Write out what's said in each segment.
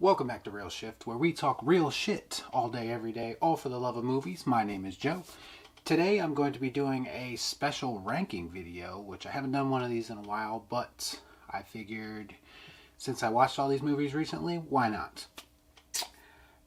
Welcome back to Real Shift, where we talk real shit all day, every day, all for the love of movies. My name is Joe. Today I'm going to be doing a special ranking video, which I haven't done one of these in a while, but I figured since I watched all these movies recently, why not?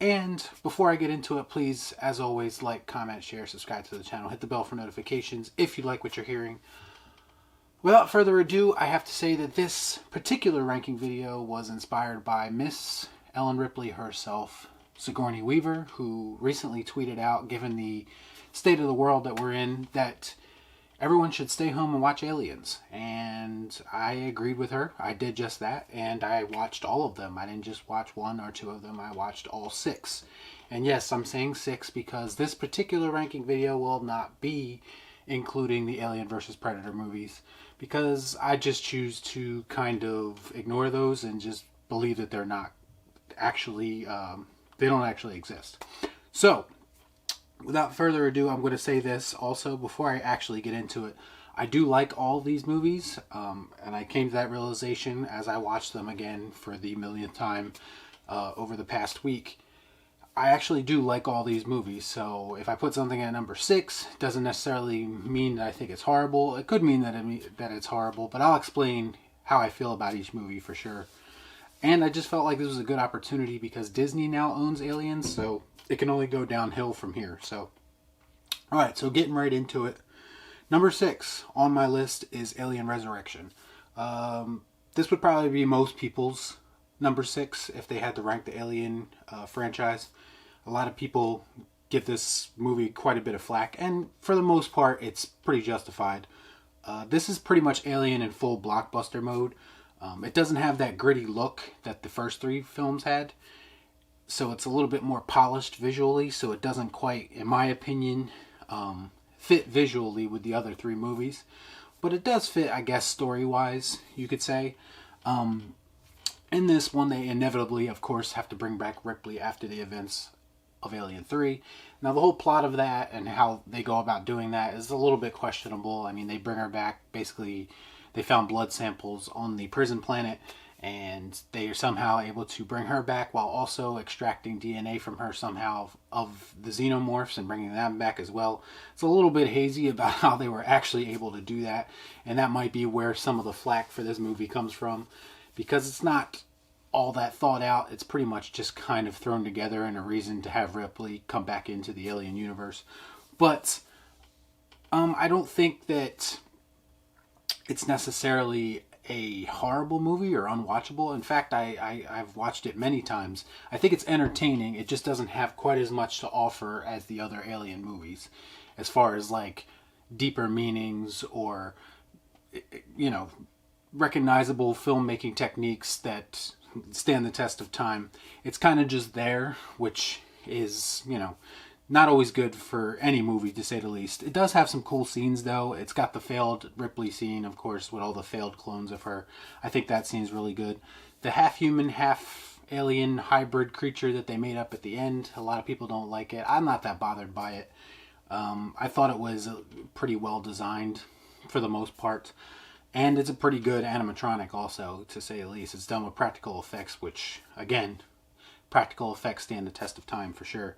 And before I get into it, please, as always, like, comment, share, subscribe to the channel, hit the bell for notifications if you like what you're hearing. Without further ado, I have to say that this particular ranking video was inspired by Miss Ellen Ripley herself, Sigourney Weaver, who recently tweeted out, given the state of the world that we're in, that everyone should stay home and watch Aliens. And I agreed with her. I did just that, and I watched all of them. I didn't just watch one or two of them. I watched all six. And yes, I'm saying six because this particular ranking video will not be including the Alien vs. Predator movies, because I just choose to kind of ignore those and just believe that they're not actually, they don't actually exist. So, without further ado, I'm going to say this also before I actually get into it. I do like all these movies, and I came to that realization as I watched them again for the millionth time over the past week. I actually do like all these movies, so if I put something at number 6, it doesn't necessarily mean that I think it's horrible. It could mean that it's horrible, but I'll explain how I feel about each movie for sure. And I just felt like this was a good opportunity because Disney now owns Aliens, so it can only go downhill from here. So, alright, so getting right into it. Number 6 on my list is Alien Resurrection. This would probably be most people's number 6 if they had to rank the Alien franchise. A lot of people give this movie quite a bit of flack, and for the most part, it's pretty justified. This is pretty much Alien in full blockbuster mode. It doesn't have that gritty look that the first 3 films had, so it's a little bit more polished visually, so it doesn't quite, in my opinion, fit visually with the other 3 movies. But it does fit, I guess, story-wise, you could say. In this one, they inevitably, of course, have to bring back Ripley after the events of Alien 3. Now, the whole plot of that and how they go about doing that is a little bit questionable. I mean, they bring her back. Basically, they found blood samples on the prison planet, and they are somehow able to bring her back while also extracting DNA from her somehow of the xenomorphs and bringing them back as well. It's a little bit hazy about how they were actually able to do that, and that might be where some of the flack for this movie comes from, because it's not all that thought out. It's pretty much just kind of thrown together and a reason to have Ripley come back into the Alien universe. But I don't think that it's necessarily a horrible movie or unwatchable. In fact, I've watched it many times. I think it's entertaining. It just doesn't have quite as much to offer as the other Alien movies, as far as like deeper meanings or, you know, recognizable filmmaking techniques that stand the test of time. It's kind of just there, which is, you know, not always good for any movie, to say the least. It does have some cool scenes, though. It's got the failed Ripley scene, of course, with all the failed clones of her. I think that scene's really good. The half-human, half-alien hybrid creature that they made up at the end, a lot of people don't like it. I'm not that bothered by it. I thought it was pretty well designed, for the most part. And it's a pretty good animatronic also, to say the least. It's done with practical effects, which, again, practical effects stand the test of time for sure.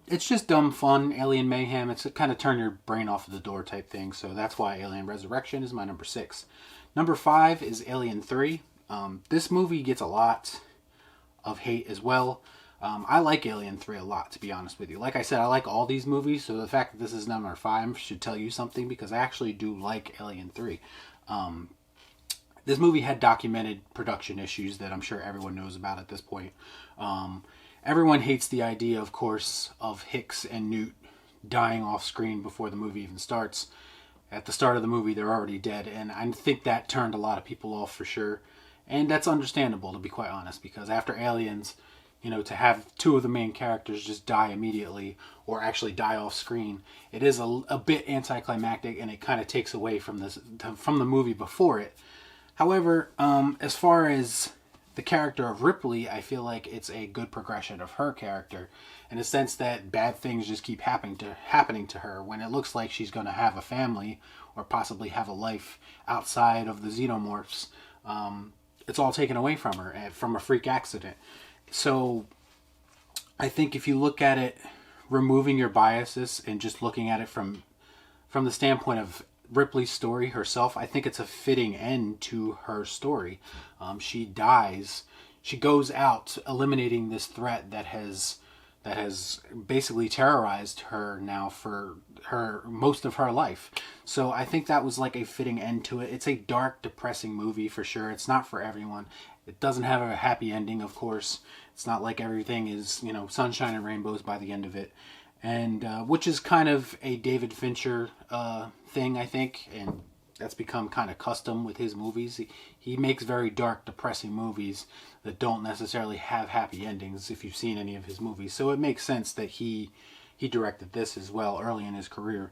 It's just dumb fun, alien mayhem. It's a kind of turn your brain off of the door type thing, so that's why Alien Resurrection is my number 6. Number 5 is Alien 3. This movie gets a lot of hate as well. I like Alien 3 a lot, to be honest with you. Like I said, I like all these movies, so the fact that this is number 5 should tell you something, because I actually do like Alien 3. This movie had documented production issues that I'm sure everyone knows about at this point. Everyone hates the idea, of course, of Hicks and Newt dying off screen before the movie even starts. At the start of the movie, they're already dead, and I think that turned a lot of people off for sure. And that's understandable, to be quite honest, because after Aliens, you know, to have 2 of the main characters just die immediately or actually die off screen, it is a bit anticlimactic, and it kind of takes away from the movie before it. However, as far as the character of Ripley, I feel like it's a good progression of her character, in a sense that bad things just keep happening to her when it looks like she's going to have a family or possibly have a life outside of the xenomorphs. it's all taken away from her from a freak accident. So I think if you look at it, removing your biases and just looking at it from the standpoint of Ripley's story herself, I think it's a fitting end to her story. She dies. She goes out eliminating this threat that has basically terrorized her now for her most of her life. So I think that was like a fitting end to it. It's a dark, depressing movie for sure. It's not for everyone. It doesn't have a happy ending, of course. It's not like everything is, sunshine and rainbows by the end of it. And which is kind of a David Fincher thing, I think, and that's become kind of custom with his movies. He makes very dark, depressing movies that don't necessarily have happy endings, if you've seen any of his movies. So it makes sense that he directed this as well early in his career.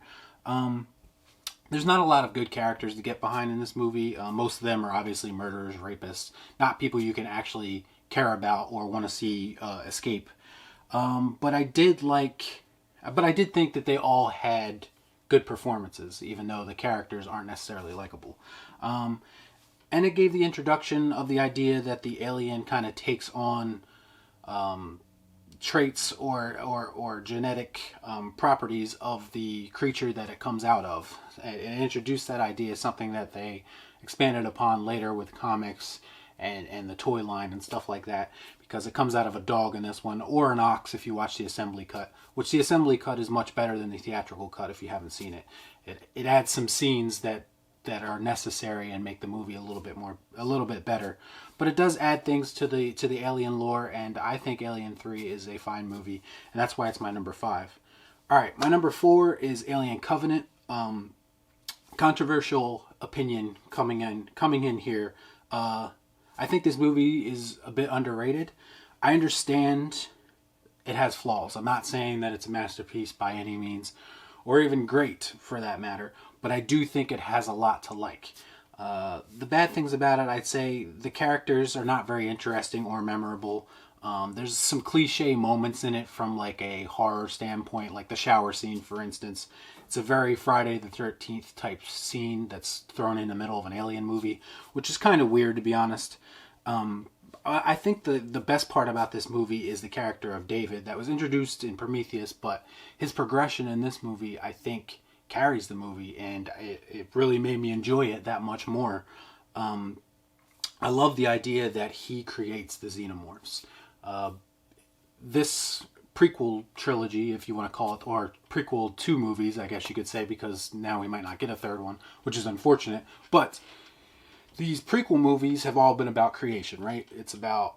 There's not a lot of good characters to get behind in this movie. Most of them are obviously murderers, rapists, not people you can actually care about or want to see escape. But I did think that they all had good performances, even though the characters aren't necessarily likable. And it gave the introduction of the idea that the alien kind of takes on traits or genetic properties of the creature that it comes out of. It introduced that idea, something that they expanded upon later with comics and the toy line and stuff like that, because it comes out of a dog in this one, or an ox if you watch the assembly cut, which the assembly cut is much better than the theatrical cut if you haven't seen it. It adds some scenes that are necessary and make the movie a little bit better. But it does add things to the Alien lore, and I think Alien 3 is a fine movie, and that's why it's my number 5. All right, my number 4 is Alien Covenant. Controversial opinion coming in here. I think this movie is a bit underrated. I understand it has flaws. I'm not saying that it's a masterpiece by any means, or even great for that matter, but I do think it has a lot to like. The bad things about it, I'd say the characters are not very interesting or memorable. There's some cliche moments in it from like a horror standpoint, like the shower scene, for instance. It's a very Friday the 13th type scene that's thrown in the middle of an Alien movie, which is kind of weird, to be honest. I think the best part about this movie is the character of David that was introduced in Prometheus, but his progression in this movie, I think, carries the movie, and it really made me enjoy it that much more. I love the idea that he creates the xenomorphs. This prequel trilogy, if you want to call it, or prequel 2 movies, I guess you could say, because now we might not get a third one, which is unfortunate, but these prequel movies have all been about creation, right? It's about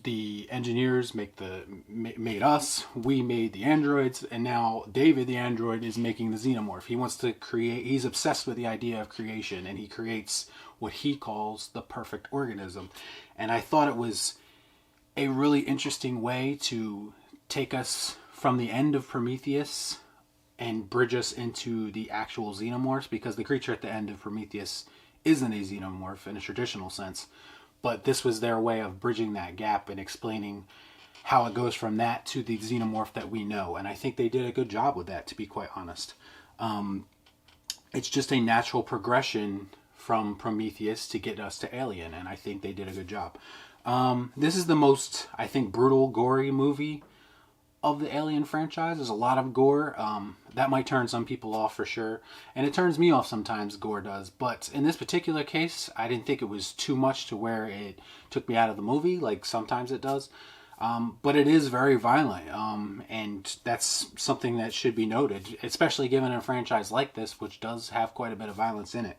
the engineers made us, we made the androids, and now David the android is making the xenomorph. He wants to create, he's obsessed with the idea of creation, and he creates what he calls the perfect organism. And I thought it was a really interesting way to take us from the end of Prometheus and bridge us into the actual xenomorphs, because the creature at the end of Prometheus isn't a xenomorph in a traditional sense, but this was their way of bridging that gap and explaining how it goes from that to the xenomorph that we know. And I think they did a good job with that, to be quite honest. It's just a natural progression from Prometheus to get us to Alien, and I think they did a good job. This is the most, I think, brutal, gory movie of the Alien franchise. There's a lot of gore. That might turn some people off for sure, and it turns me off sometimes, gore does, but in this particular case I didn't think it was too much to where it took me out of the movie like sometimes it does. But it is very violent, and that's something that should be noted, especially given a franchise like this, which does have quite a bit of violence in it.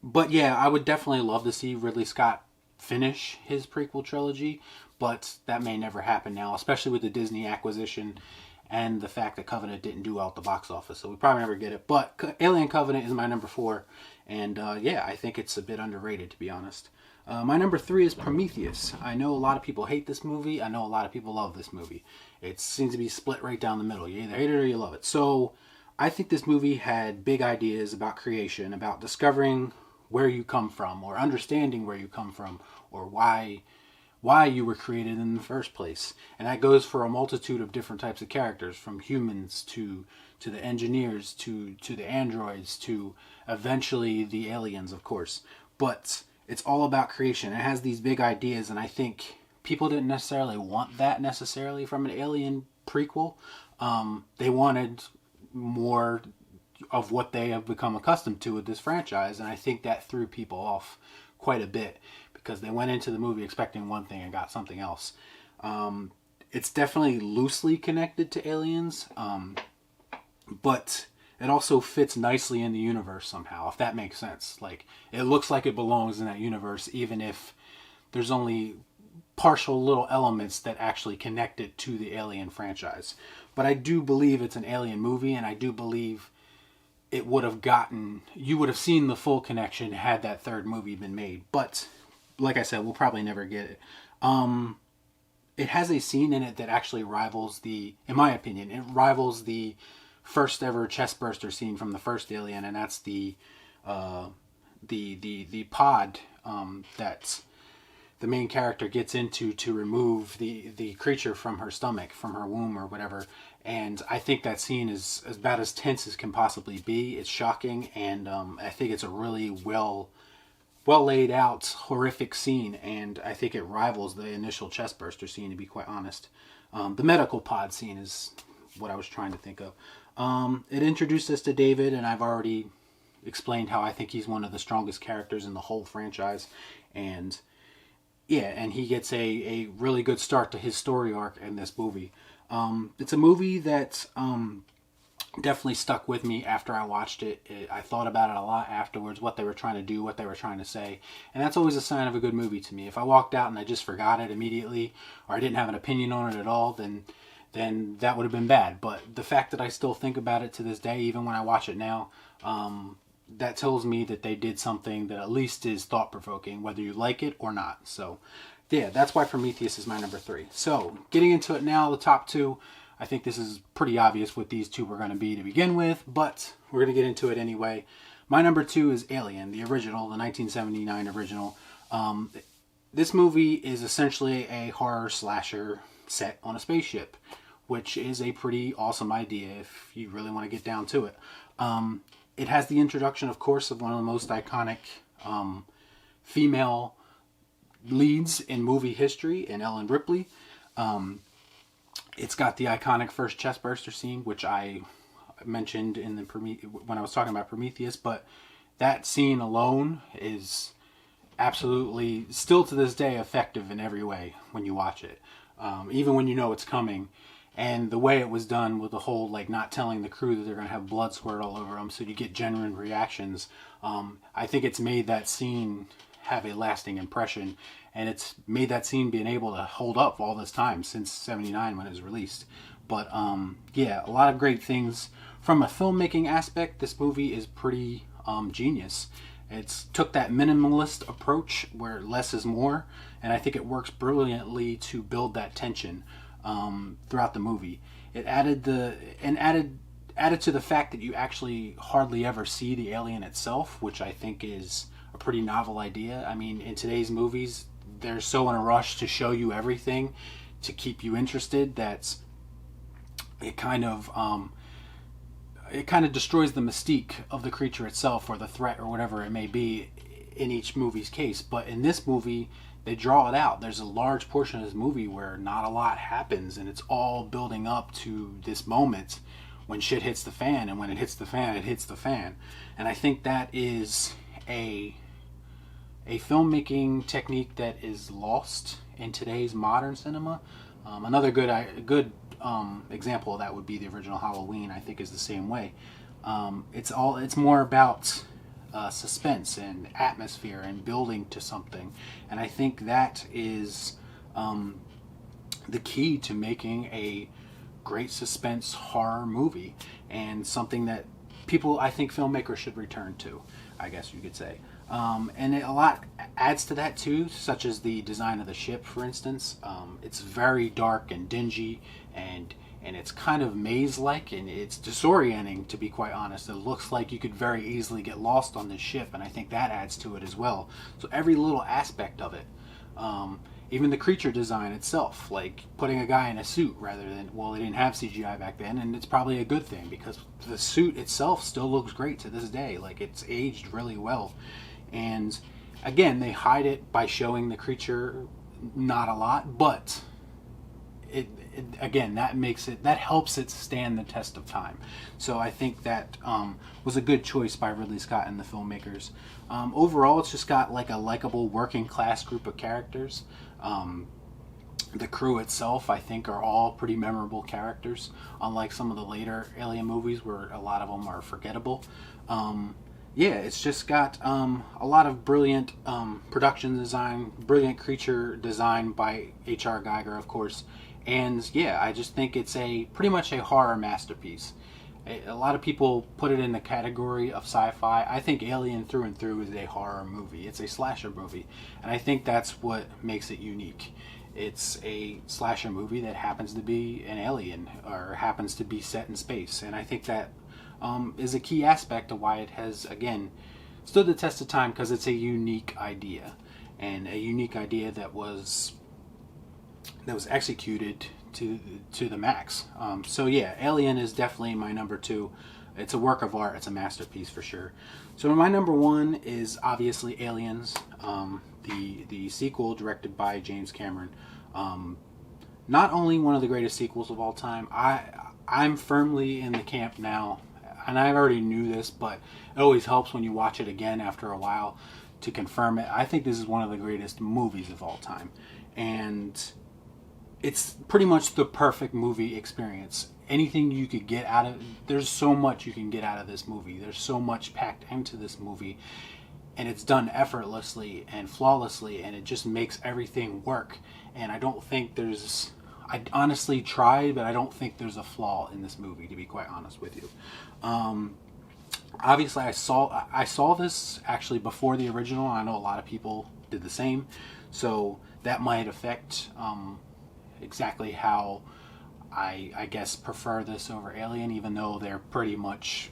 But yeah, I would definitely love to see Ridley Scott finish his prequel trilogy, but that may never happen now, especially with the Disney acquisition and the fact that Covenant didn't do well at the box office, so we probably never get it. But Alien Covenant is my number 4, and yeah, I think it's a bit underrated, to be honest. My number 3 is Prometheus. I know a lot of people hate this movie. I know a lot of people love this movie. It seems to be split right down the middle. You either hate it or you love it. So I think this movie had big ideas about creation, about discovering where you come from, or understanding where you come from, or why you were created in the first place. And that goes for a multitude of different types of characters, from humans to the engineers to the androids to eventually the aliens, of course. But it's all about creation. It has these big ideas, and I think people didn't necessarily want that necessarily from an Alien prequel. They wanted more of what they have become accustomed to with this franchise, and I think that threw people off quite a bit because they went into the movie expecting one thing and got something else. It's definitely loosely connected to Aliens, but it also fits nicely in the universe somehow, if that makes sense. Like, it looks like it belongs in that universe, even if there's only partial little elements that actually connect it to the Alien franchise. But I do believe it's an Alien movie, and I do believe it would have you would have seen the full connection had that third movie been made. But, like I said, we'll probably never get it. It has a scene in it that actually rivals in my opinion, it rivals the first ever chestburster scene from the first Alien, and that's the pod that the main character gets into to remove the creature from her stomach, from her womb or whatever. And I think that scene is about as tense as can possibly be. It's shocking, and I think it's a really well laid out horrific scene, and I think it rivals the initial chestburster scene, to be quite honest. The medical pod scene is what I was trying to think of. It introduced us to David, and I've already explained how I think he's one of the strongest characters in the whole franchise, and yeah, and he gets a really good start to his story arc in this movie. It's a movie that definitely stuck with me after I watched it. I thought about it a lot afterwards, what they were trying to do, what they were trying to say. And that's always a sign of a good movie to me. If I walked out and I just forgot it immediately, or I didn't have an opinion on it at all, then that would have been bad. But the fact that I still think about it to this day, even when I watch it now, that tells me that they did something that at least is thought-provoking, whether you like it or not. So, yeah, that's why Prometheus is my number 3. So, getting into it now, the top 2, I think this is pretty obvious what these two were going to be to begin with, but we're going to get into it anyway. My number 2 is Alien, the original, the 1979 original. This movie is essentially a horror slasher set on a spaceship, which is a pretty awesome idea if you really want to get down to it. It has the introduction, of course, of one of the most iconic female leads in movie history, in Ellen Ripley. It's got the iconic first chestburster scene, which I mentioned in when I was talking about Prometheus, but that scene alone is absolutely, still to this day, effective in every way when you watch it. Even when you know it's coming. And the way it was done with the whole, like, not telling the crew that they're going to have blood squirt all over them so you get genuine reactions. I think it's made that scene have a lasting impression. And it's made that scene being able to hold up all this time since '79 when it was released. But, yeah, a lot of great things. From a filmmaking aspect, this movie is pretty genius. It's took that minimalist approach where less is more. And I think it works brilliantly to build that tension throughout the movie. It added to the fact that you actually hardly ever see the alien itself, which I think is a pretty novel idea. I mean, in today's movies, they're so in a rush to show you everything to keep you interested that it kind of destroys the mystique of the creature itself or the threat or whatever it may be in each movie's case. But in this movie, they draw it out. There's a large portion of this movie where not a lot happens, and it's all building up to this moment when shit hits the fan, and when it hits the fan, it hits the fan. And I think that is a filmmaking technique that is lost in today's modern cinema. Another good example of that would be the original Halloween. I think is the same way. It's more about suspense and atmosphere and building to something, and I think that is the key to making a great suspense horror movie, and something that I think filmmakers should return to, I guess you could say. And a lot adds to that too, such as the design of the ship, for instance. It's very dark and dingy, and it's kind of maze-like, and it's disorienting, to be quite honest. It looks like you could very easily get lost on this ship, and I think that adds to it as well. So every little aspect of it, even the creature design itself, like putting a guy in a suit rather than, well, they didn't have CGI back then, and it's probably a good thing because the suit itself still looks great to this day. Like, it's aged really well. And again, they hide it by showing the creature not a lot, but again, that helps it stand the test of time. So I think that was a good choice by Ridley Scott and the filmmakers. Overall, it's just got like a likable working class group of characters. The crew itself, I think, are all pretty memorable characters, unlike some of the later Alien movies where a lot of them are forgettable. Yeah, it's just got a lot of brilliant production design, brilliant creature design by H.R. Geiger, of course. And yeah, I just think it's pretty much a horror masterpiece. A lot of people put it in the category of sci-fi. I think Alien through and through is a horror movie. It's a slasher movie. And I think that's what makes it unique. It's a slasher movie that happens to be an alien or happens to be set in space. And I think that is a key aspect of why it has, again, stood the test of time, because it's a unique idea. And a unique idea that was executed to the max. So yeah, Alien is definitely my number 2. It's a work of art. It's a masterpiece for sure. So my number 1 is obviously Aliens, the sequel directed by James Cameron. Not only one of the greatest sequels of all time, I'm firmly in the camp now, and I already knew this, but it always helps when you watch it again after a while to confirm it. I think this is one of the greatest movies of all time, and it's pretty much the perfect movie experience. Anything you could get out of, there's so much you can get out of this movie. There's so much packed into this movie, and it's done effortlessly and flawlessly, and it just makes everything work. And I don't think I honestly tried, but I don't think there's a flaw in this movie, to be quite honest with you. Obviously, I saw this actually before the original. I know a lot of people did the same, so that might affect exactly how I guess prefer this over Alien, even though they're pretty much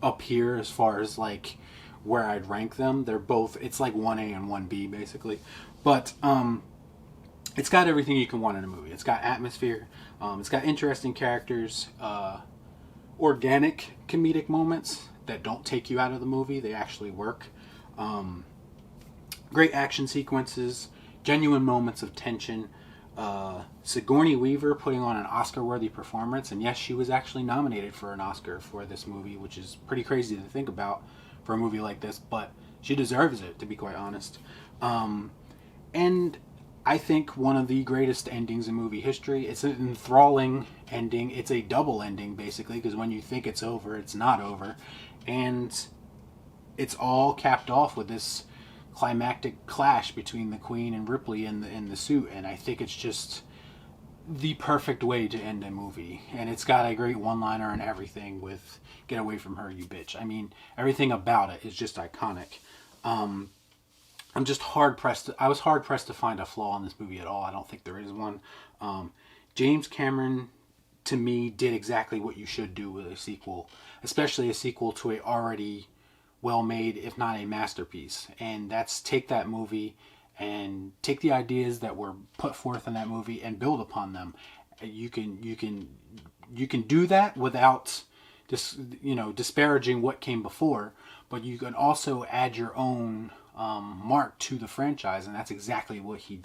up here as far as like where I'd rank them. They're both, it's like 1A and 1B basically, but it's got everything you can want in a movie. It's got atmosphere, it's got interesting characters, organic comedic moments that don't take you out of the movie. They actually work. Great action sequences, genuine moments of tension. Sigourney Weaver putting on an Oscar-worthy performance, and yes, she was actually nominated for an Oscar for this movie, which is pretty crazy to think about for a movie like this, but she deserves it, to be quite honest. And I think one of the greatest endings in movie history. It's an enthralling ending. It's a double ending, basically, because when you think it's over, it's not over. And it's all capped off with this climactic clash between the Queen and Ripley in the suit, and I think it's just the perfect way to end a movie. And it's got a great one-liner and everything with "Get away from her, you bitch." I mean, everything about it is just iconic. I was hard pressed to find a flaw in this movie at all. I don't think there is one. James Cameron, to me, did exactly what you should do with a sequel, especially a sequel to a already well-made, if not a masterpiece. And that's take that movie and take the ideas that were put forth in that movie and build upon them. You can do that without just disparaging what came before, but you can also add your own mark to the franchise, and that's exactly what he did.